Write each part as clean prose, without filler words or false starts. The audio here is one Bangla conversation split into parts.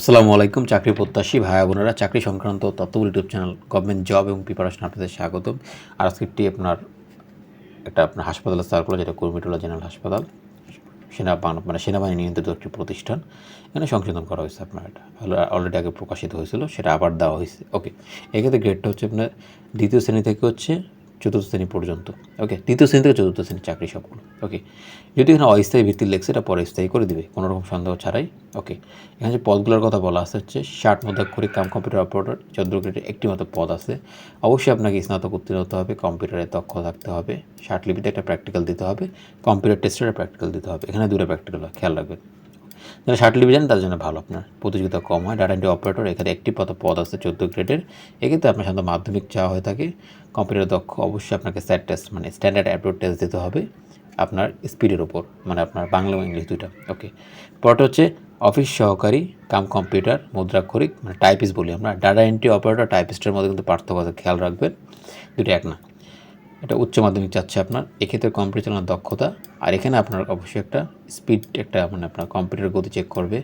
আসসালামু আলাইকুম চাকরি প্রত্যাশী ভাই বোনেরা, চাকরি সংক্রান্ত তথ্যবল ইউটিউব চ্যানেল গভর্নমেন্ট জব এবং প্রিপারেশন আপনাদের স্বাগতম। আর আজকেরটি আপনার হাসপাতালের সার্কুলার, যেটা কুর্মিটোলা জেনারেল হাসপাতাল, সেনাবাহিনী নিয়ন্ত্রিত একটি প্রতিষ্ঠান। এখানে সংশোধন করা হয়েছে। আপনার এটা অলরেডি আগে প্রকাশিত হয়েছিল, সেটা আবার দেওয়া হয়েছে। ওকে, এক্ষেত্রে গ্রেডটা হচ্ছে আপনার দ্বিতীয় শ্রেণী থেকে হচ্ছে চতুর্থ শ্রেণী পর্যন্ত। ওকে, তৃতীয় শ্রেণী থেকে চতুর্থ শ্রেণী চাকরি সবগুলো। ওকে, যদি এখানে অস্থায়ী ভিত্তির লেগছে, এটা পরে স্থায়ী করে দিবে কোনো রকম সন্দেহ ছাড়াই। ওকে, এখানে যে পদগুলোর কথা বলা আছে হচ্ছে 60 মধ্যাক্ষরিক কাম কম্পিউটার অপারেটর, 14 গ্রেডের একটি মতো পদ আছে। অবশ্যই আপনাকে স্নাতক উত্তীর্ণ হতে হবে, কম্পিউটারে দক্ষ থাকতে হবে, লিপিতে একটা প্র্যাকটিক্যাল দিতে হবে, কম্পিউটার টেস্টের প্র্যাকটিক্যাল দিতে হবে। এখানে 2টা প্র্যাকটিক্যাল হয়, খেয়াল রাখবেন। যারা লিপি জানেন তাদের জন্য ভালো, আপনার প্রতিযোগিতা কম হয়। ডাটা এন্ট্রি অপারেটর, এখানে একটি পদ আছে 14 গ্রেডের। এক্ষেত্রে আপনার সাধারণত মাধ্যমিক চাওয়া হয়ে থাকে। কম্পিউটার দক্ষ, অবশ্যই আপনাকে স্যাট টেস্ট মানে স্ট্যান্ডার্ড অ্যাপ্টিটিউড টেস্ট দিতে হবে আপনার স্পিডের ওপর, মানে আপনার বাংলা ও ইংলিশ দুইটা। ওকে, পরটা হচ্ছে অফিস সহকারী কাম কম্পিউটার মুদ্রাক্ষরিক, মানে টাইপিস্ট বলি আমরা। ডাটা এন্ট্রি অপারেটর টাইপিস্টের মধ্যে কিন্তু পার্থক্য আছে, খেয়াল রাখবেন, দুটো এক না। এটা উচ্চ মাধ্যমিক চাচ্ছে আপনার, এক্ষেত্রে কম্পিউটার চালানোর দক্ষতা। আর এখানে আপনার অবশ্যই একটা স্পিড, মানে আপনার কম্পিউটার গতি চেক করবে।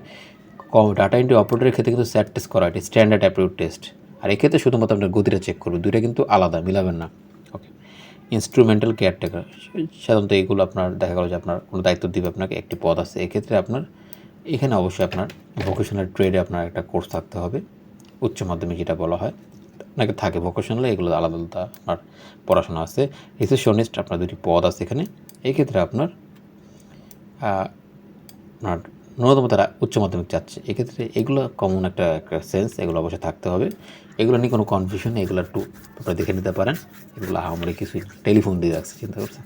ডাটা এন্ট্রি অপারেটরের ক্ষেত্রে কিন্তু স্যাট টেস্ট করা, এটা স্ট্যান্ডার্ড অ্যাপ্টিটিউড টেস্ট। আর এক্ষেত্রে শুধুমাত্র আপনার গতিটা চেক করবে, দুইটা কিন্তু আলাদা, মিলাবেন না। ওকে, ইনস্ট্রুমেন্টাল কেয়ারটেকার, সাধারণত এইগুলো আপনার দেখা গেল যে আপনার কোনো দায়িত্ব দিবে আপনাকে, একটি পদ আছে। এক্ষেত্রে আপনার এখানে অবশ্যই আপনার ভোকেশনাল ট্রেডে আপনার একটা কোর্স থাকতে হবে, উচ্চ মাধ্যমিক যেটা বলা হয় আপনাকে থাকে। ভোকেশনালে এগুলো আলাদা আলাদা আপনার পড়াশোনা আছে। রিসেপশনিস্ট, আপনার 2টি পদ আছে এখানে। এক্ষেত্রে আপনার আপনার ন্যূনতম তারা উচ্চ মাধ্যমিক চাচ্ছে। এক্ষেত্রে এগুলো কমন একটা সেন্স, এগুলো অবশ্যই থাকতে হবে। এগুলো নিয়ে কোনো কনফিউশন নেই, এগুলো একটু আপনারা দেখে নিতে পারেন। এগুলো আমরা কিছুই টেলিফোন দিয়ে রাখছি, চিন্তা করছেন।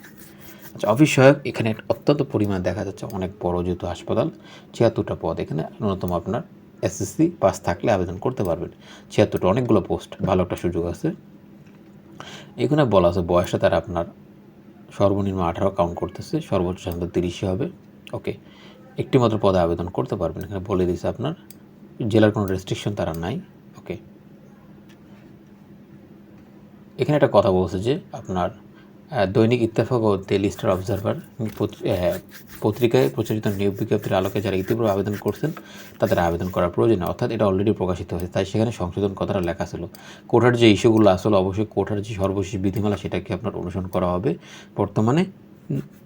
আচ্ছা, অফিস সহায়ক, এখানে অত্যন্ত পরিমাণ দেখা যাচ্ছে, অনেক বড় যেহেতু হাসপাতাল, 76টা পদ। এখানে ন্যূনতম আপনার এসএসসি পাস থাকলে আবেদন করতে পারবেন। 76টা, অনেকগুলো পোস্ট, ভালো একটা সুযোগ আছে। এখানে বলা আছে বয়সটা তারা আপনার সর্বনিম্ন 18 কাউন্ট করতেছে, সর্বোচ্চ সাধারণত 30 হবে। ওকে, একটি মাত্র পদে আবেদন করতে পারবেন। এখানে বলে দিয়েছে আপনার জেলার কোনো রেস্ট্রিকশন তারা নাই। ওকে, এখানে একটা কথা বলছে যে আপনার দৈনিক ইত্তেফাক ও ডেইলি স্টার অবজারভার পত্রিকায় প্রচারিত নিয়োগ বিজ্ঞপ্তির আলোকে যারা ইতিপূর্বে আবেদন করছেন তাদের আবেদন করার প্রয়োজন, অর্থাৎ এটা অলরেডি প্রকাশিত হয়েছে, তাই সেখানে সংশোধন কথাটা লেখা ছিল। কোটার যে ইস্যুগুলো আসলে অবশ্যই কোটার যে সর্বশেষ বিধিমালা সেটাকে আপনার অনুসরণ করা হবে। বর্তমানে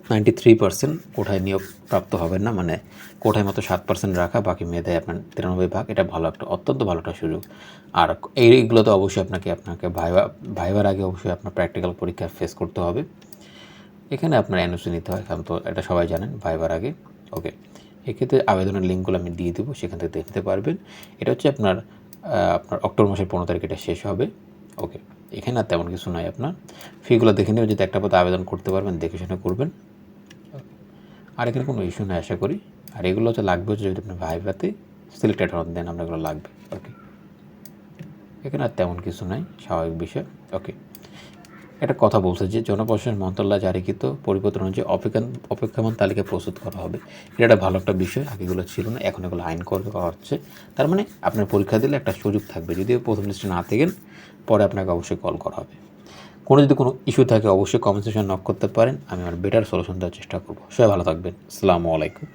93% কোঠায় নিয়োগ প্রাপ্ত হবেন না, মানে কোঠায় মাত্র 7% রাখা, বাকি মেয়েদের আপনার 93%। এটা ভালো একটা, অত্যন্ত ভালো একটা সুযোগ। আর এইগুলোতে অবশ্যই আপনাকে ভাইবার আগে অবশ্যই আপনার প্র্যাকটিক্যাল পরীক্ষা ফেস করতে হবে। এখানে আপনার এনওসি নিতে হয়, কারণ তো এটা সবাই জানেন ভাইবার আগে। ওকে, এক্ষেত্রে আবেদনের লিঙ্কগুলো আমি দিয়ে দেবো, সেখান থেকে দেখতে পারবেন। এটা হচ্ছে আপনার অক্টোবর মাসের 15 তারিখ এটা শেষ হবে। ওকে, এখানে আর তেমন কিছু নয়। আপনার ফিগুলো দেখে নেবেন, যদি একটা পথে আবেদন করতে পারবেন দেখে শুনে করবেন। আর এখানে কোনো ইস্যু নেই আশা করি। আর এগুলো হচ্ছে লাগবে হচ্ছে যদি আপনি ভাইভাতে সিলেক্টেড হন, দেন আমরা এগুলো লাগবে। ওকে, এখানে আর তেমন কিছু নাই, স্বাভাবিক বিষয়। ওকে, একটা কথা বলছে যে জনপ্রশাসন মন্ত্রণালয় জারিকৃত পরিবর্তন অনুযায়ী অপেক্ষমান তালিকা প্রস্তুত করা হবে। এটা একটা ভালো একটা বিষয়, আগেগুলো ছিল না, এখন এগুলো আইন করা হচ্ছে। তার মানে আপনার পরীক্ষা দিলে একটা সুযোগ থাকবে, যদিও প্রথম লিস্টে না থাকেন, পরে আপনাকে অবশ্যই কল করা হবে। যদি কোনো ইস্যু থাকে অবশ্যই কমেন্ট সেকশনে নক করতে পারেন, আমি আমার বেটার সলিউশন দেওয়ার চেষ্টা করব। সবাই ভালো থাকবেন, আসসালামু আলাইকুম।